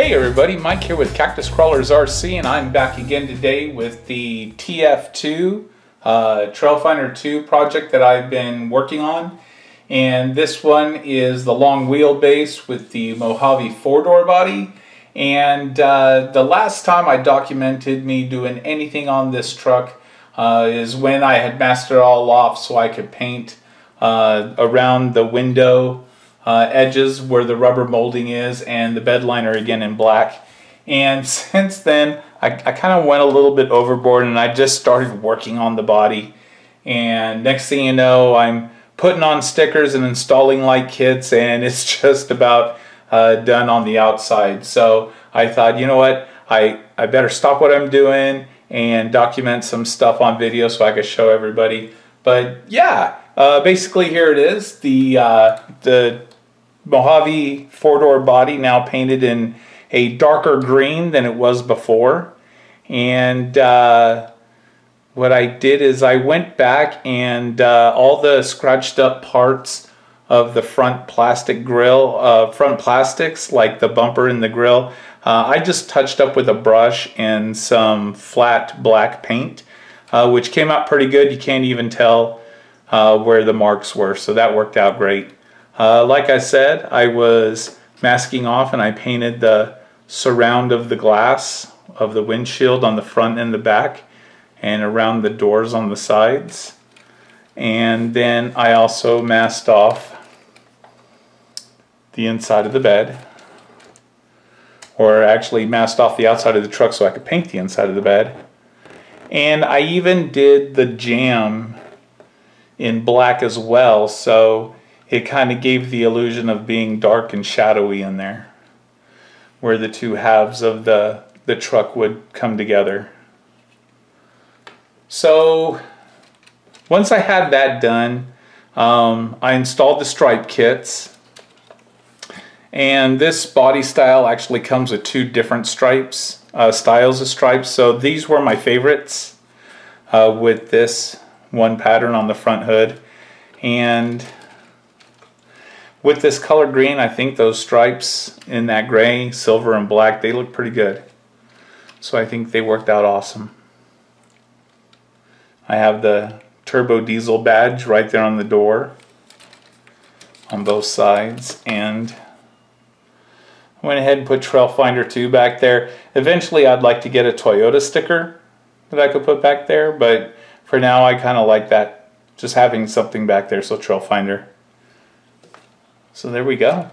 Hey everybody, Mike here with Cactus Crawlers RC, and I'm back again today with the TF2 Trailfinder2 project that I've been working on. And this one is the long wheelbase with the Mojave 4-door body. And the last time I documented me doing anything on this truck is when I had mastered it all off so I could paint around the window edges where the rubber molding is, and the bed liner again in black. And since then I kind of went a little bit overboard and I just started working on the body, and next thing you know I'm putting on stickers and installing light kits, and it's just about done on the outside. So I thought, you know what, I better stop what I'm doing and document some stuff on video so I could show everybody. But yeah, basically here it is, the Mojave 4-door body, now painted in a darker green than it was before. And what I did is I went back and all the scratched up parts of the front plastic grill, front plastics like the bumper and the grill, I just touched up with a brush and some flat black paint, which came out pretty good. You can't even tell where the marks were, so that worked out great. Like I said, I was masking off and I painted the surround of the glass of the windshield on the front and the back and around the doors on the sides. And then I also masked off the inside of the bed, or actually masked off the outside of the truck so I could paint the inside of the bed. And I even did the jamb in black as well, so it kind of gave the illusion of being dark and shadowy in there, where the two halves of the truck would come together. So once I had that done, I installed the stripe kits. And this body style actually comes with two different stripes, styles of stripes. So these were my favorites with this one pattern on the front hood. And with this color green, I think those stripes in that gray, silver, and black, they look pretty good. So I think they worked out awesome. I have the turbo diesel badge right there on the door on both sides, and I went ahead and put Trailfinder2 back there. Eventually I'd like to get a Toyota sticker that I could put back there, but for now I kind of like that, just having something back there, so Trailfinder. So there we go.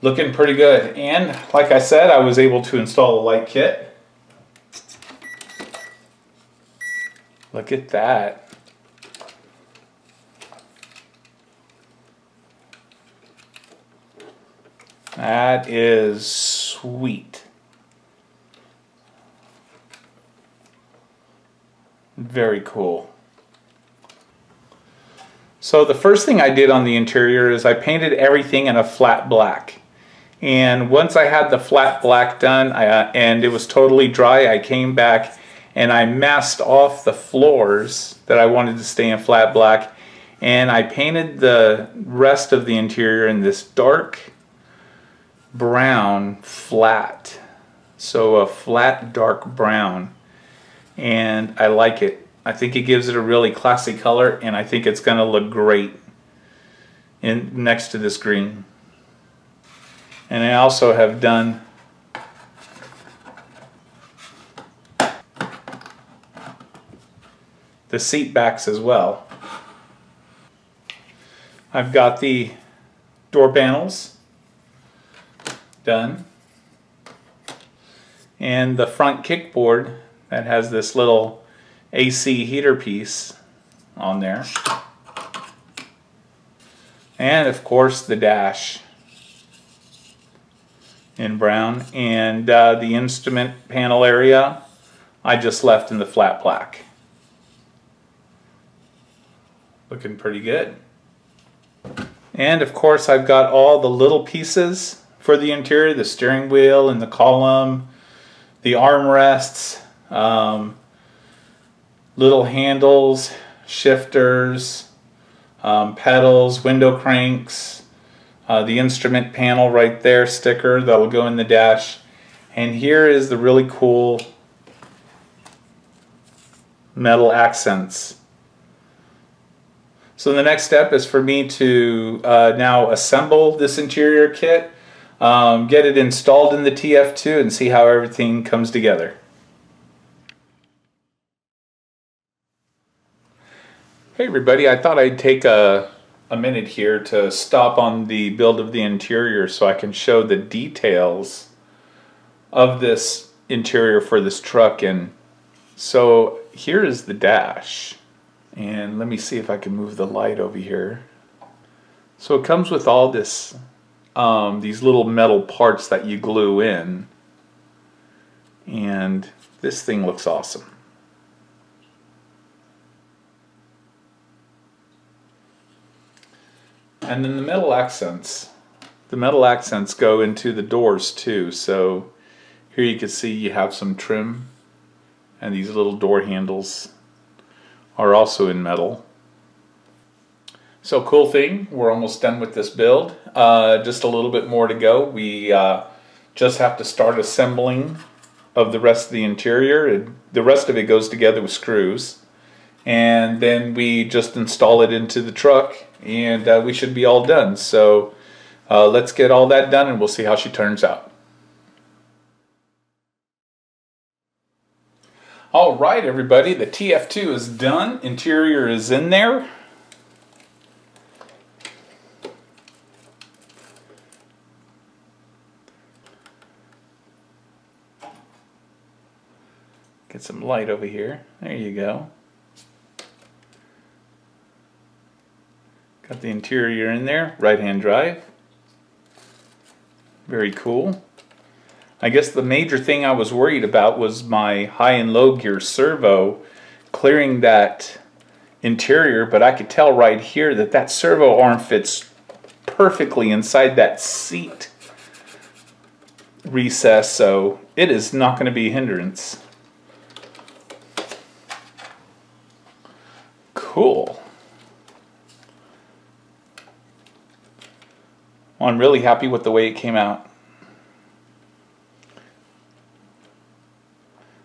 Looking pretty good. And like I said, I was able to install a light kit. Look at that. That is sweet. Very cool. So the first thing I did on the interior is I painted everything in a flat black. And once I had the flat black done and it was totally dry, I came back and I masked off the floors that I wanted to stay in flat black, and I painted the rest of the interior in this dark brown flat. So a flat dark brown, and I like it. I think it gives it a really classy color, and I think it's going to look great next to this green. And I also have done the seat backs as well. I've got the door panels done, and the front kickboard that has this little AC heater piece on there, and of course the dash in brown, and the instrument panel area I just left in the flat black. Looking pretty good. And of course I've got all the little pieces for the interior, the steering wheel and the column, the armrests, little handles, shifters, pedals, window cranks, the instrument panel right there, sticker that'll go in the dash. And here is the really cool metal accents. So the next step is for me to now assemble this interior kit, get it installed in the TF2 and see how everything comes together. Hey everybody, I thought I'd take a minute here to stop on the build of the interior so I can show the details of this interior for this truck. And so here is the dash, and let me see if I can move the light over here. So it comes with all this these little metal parts that you glue in, and this thing looks awesome. And then the metal accents go into the doors too. So here you can see you have some trim, and these little door handles are also in metal. So cool thing, we're almost done with this build. Just a little bit more to go. We just have to start assembling of the rest of the interior. The rest of it goes together with screws, and then we just install it into the truck, and we should be all done. So let's get all that done and we'll see how she turns out. Alright everybody, the TF2 is done. Interior is in there. Get some light over here. There you go. Got the interior in there, right-hand drive. Very cool. I guess the major thing I was worried about was my high and low gear servo clearing that interior, but I could tell right here that that servo arm fits perfectly inside that seat recess, so it is not going to be a hindrance. Cool. Well, I'm really happy with the way it came out.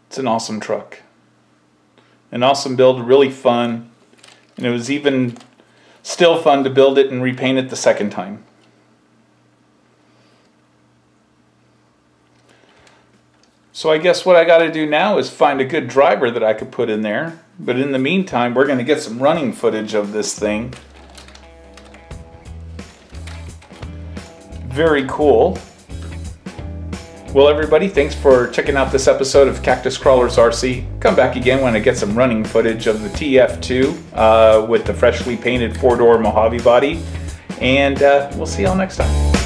It's an awesome truck. An awesome build, really fun. And it was even still fun to build it and repaint it the second time. So I guess what I got to do now is find a good driver that I could put in there. But in the meantime, we're going to get some running footage of this thing. Very cool. Well everybody, thanks for checking out this episode of Cactus Crawlers RC. Come back again when I get some running footage of the TF2 with the freshly painted 4-door Mojave body. And we'll see y'all next time.